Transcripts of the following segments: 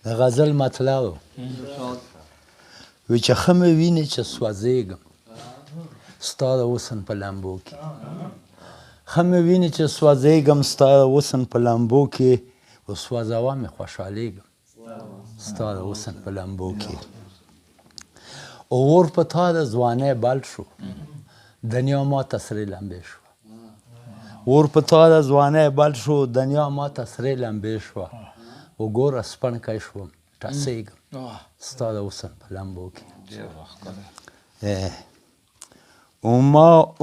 د غزل مطلب وی چې ښه مې وینې چې سوځېږم ستا د حسن په لمبو کې ښه مې وینې چې سوځېږم ستا د حسن په لمبو کې وسوځوه مې خوشحالېږم ستا د حسن په لمبو کې اور په تا د ځوانۍ بل شو دنیا ماته سرې لمبې شوه اور په تا د ځوانۍ بل شو دنیا ماته سرې لمبې شوه وګوره سپڼکی شوم ټسېږم ستا د حسن په لمبو کې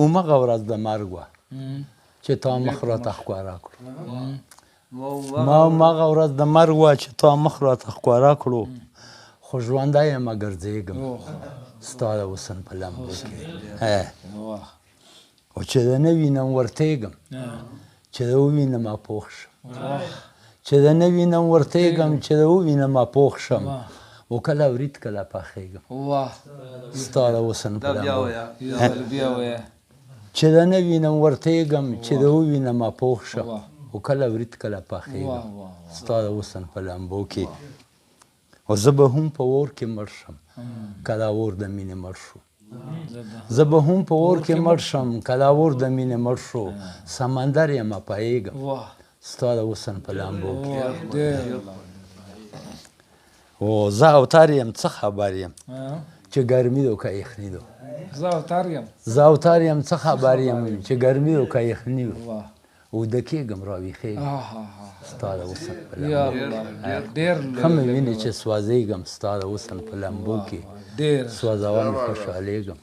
همغه ورځ د مرګ وه چې تا مخ راته ښکاره کړو ما همغه ورځ د مرګ وه چې تا مخ راته ښکاره کړو خو ژوندی یمه ګرځېږم ستا د حسن په لمبو کې او چې د نه وینم ورتېږم چې د ووینم اپوخ شم چې د نه وینم ورتېږم چې د ووینم اپوخ شم و کله ورید کله پخېږم ستا د حسن په لمبو چې د نه وینم ورتېږم چې د ووینم اپوخ شم و کله ورید کله پخېږم ستا د حسن په لمبو کې او زه به هم په اور کې مړ شم که دا اور د مینې مړ شو زه به هم په اور کې مړ شم که دا اور د مینې مړ شو سمندر یمه پوهېږم ستا د حسن په لمبو کې او زه اوتر یم څه خبر یم چې ګرمي دو که یخني دو زه اوتر یم څه خبر یم چې ګرمي دو که یخني دو اوده کېږم راویښېږم ستا د حسن په لمبو کې ښه مې وینې چې سوځېږم ستا د حسن په لمبو کې سوځوه مې خوشحالېږم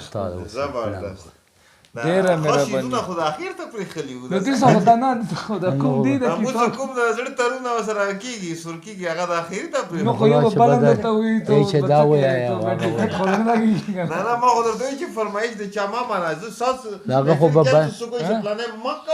ستا د حسن په لمبو کې ډېره مهرباني خو د اخر ته پرېښلي وو نو دې سره دا نه د کوم دی د موږ کوم د زړه تارونه ورسره کېږي سور کېږي هغه د اخري ته نو پرېښلي خو یو بله درته وایي چې دا ووایه نه ما خو درته وایي چې فرمایش د چا مه منه زه ستاسو د هغه خو به څوک وایي چې پلانی مه کوه